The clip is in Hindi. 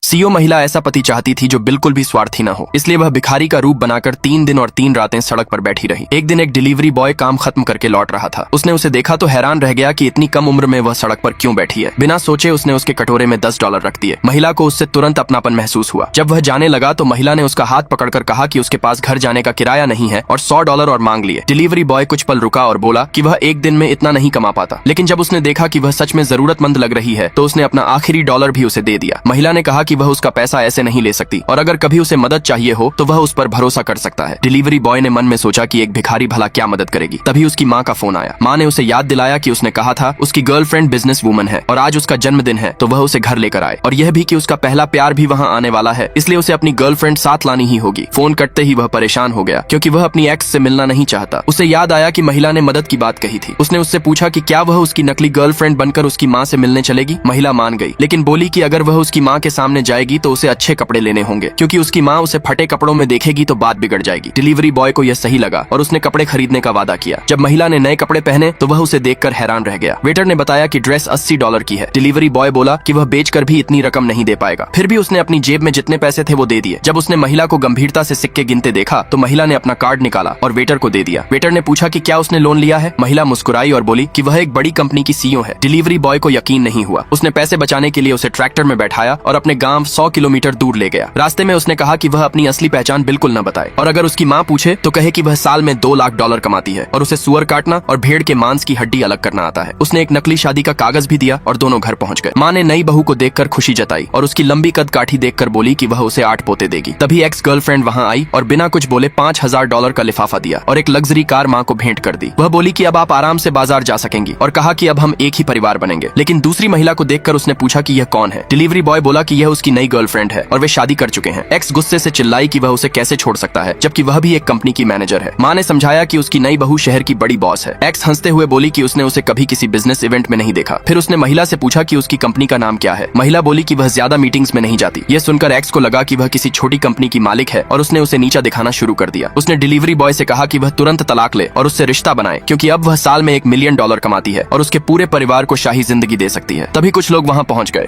सीओ महिला ऐसा पति चाहती थी जो बिल्कुल भी स्वार्थी न हो, इसलिए वह भिखारी का रूप बनाकर 3 दिन और 3 रातें सड़क पर बैठी रही। एक दिन एक डिलीवरी बॉय काम खत्म करके लौट रहा था। उसने उसे देखा तो हैरान रह गया कि इतनी कम उम्र में वह सड़क पर क्यों बैठी है। बिना सोचे उसने उसके कटोरे में $10 रख दिए। महिला को उससे तुरंत अपनापन महसूस हुआ। जब वह जाने लगा तो महिला ने उसका हाथ पकड़कर कहा कि उसके पास घर जाने का किराया नहीं है और $100 और मांग लिए। डिलीवरी बॉय कुछ पल रुका और बोला कि वह एक दिन में इतना नहीं कमा पाता, लेकिन जब उसने देखा कि वह सच में जरूरतमंद लग रही है तो उसने अपना आखिरी डॉलर भी उसे दे दिया। महिला ने कहा कि वह उसका पैसा ऐसे नहीं ले सकती और अगर कभी उसे मदद चाहिए हो तो वह उस पर भरोसा कर सकता है। डिलीवरी बॉय ने मन में सोचा कि एक भिखारी भला क्या मदद करेगी। तभी उसकी माँ का फोन आया। माँ ने उसे याद दिलाया कि उसने कहा था उसकी गर्लफ्रेंड बिजनेस वूमन है और आज उसका जन्मदिन है, तो वह उसे घर लेकर आए, और यह भी कि उसका पहला प्यार भी वहाँ आने वाला है, इसलिए उसे अपनी गर्लफ्रेंड साथ लानी ही होगी। फोन कटते ही वह परेशान हो गया क्योंकि वह अपनी एक्स से मिलना नहीं चाहता। उसे याद आया कि महिला ने मदद की बात कही थी। उसने उससे पूछा कि क्या वह उसकी नकली गर्लफ्रेंड बनकर उसकी माँ से मिलने चलेगी। महिला मान गई, लेकिन बोली कि अगर वह उसकी माँ के सामने जाएगी तो उसे अच्छे कपड़े लेने होंगे क्योंकि उसकी माँ उसे फटे कपड़ों में देखेगी तो बात बिगड़ जाएगी। डिलीवरी बॉय को यह सही लगा और उसने कपड़े खरीदने का वादा किया। जब महिला ने नए कपड़े पहने तो वह उसे देखकर हैरान रह गया। वेटर ने बताया कि ड्रेस $80 की है। डिलीवरी बॉय बोला कि वह बेचकर भी इतनी रकम नहीं दे पाएगा। फिर भी उसने अपनी जेब में जितने पैसे थे वो दे दिए। जब उसने महिला को गंभीरता से सिक्के गिनते देखा तो महिला ने अपना कार्ड निकाला और वेटर को दे दिया। वेटर ने पूछा कि क्या उसने लोन लिया है। महिला मुस्कुराई और बोली कि वह एक बड़ी कंपनी की सीईओ है। डिलीवरी बॉय को यकीन नहीं हुआ। उसने पैसे बचाने के लिए उसे ट्रैक्टर में बैठाया और अपने गांव 100 किलोमीटर दूर ले गया। रास्ते में उसने कहा कि वह अपनी असली पहचान बिल्कुल न बताए और अगर उसकी माँ पूछे तो कहे कि वह साल में $2 लाख कमाती है और उसे सुअर काटना और भेड़ के मांस की हड्डी अलग करना आता है। उसने एक नकली शादी का कागज भी दिया और दोनों घर पहुंच गए। माँ ने नई बहू को देखकर खुशी जताई और उसकी लंबी कद काठी देखकर बोली कि वह उसे 8 पोते देगी। तभी एक्स गर्लफ्रेंड वहां आई और बिना कुछ बोले $5000 का लिफाफा दिया और एक लग्जरी कार माँ को भेंट कर दी। वह बोली कि अब आप आराम से बाजार जा सकेंगी और कहा कि अब हम एक ही परिवार बनेंगे। लेकिन दूसरी महिला को देखकर उसने पूछा कि यह कौन है। डिलीवरी बॉय बोला कि यह उसकी नई गर्लफ्रेंड है और वे शादी कर चुके हैं। एक्स गुस्से से चिल्लाई कि वह उसे कैसे छोड़ सकता है जबकि वह भी एक कंपनी की मैनेजर है। माँ ने समझाया कि उसकी नई बहू शहर की बड़ी बॉस है। एक्स हंसते हुए बोली कि उसने उसे कभी किसी बिजनेस इवेंट में नहीं देखा। फिर उसने महिला से पूछा कि उसकी कंपनी का नाम क्या है। महिला बोली कि वह ज्यादा मीटिंग्स में नहीं जाती। यह सुनकर एक्स को लगा कि वह किसी छोटी कंपनी की मालिक है और उसने उसे नीचा दिखाना शुरू कर दिया। उसने डिलीवरी बॉय से कहा कि वह तुरंत तलाक ले और उससे रिश्ता बनाए क्योंकि अब वह साल में $1 मिलियन कमाती है और उसके पूरे परिवार को शाही जिंदगी दे सकती है। तभी कुछ लोग वहां पहुंच गए।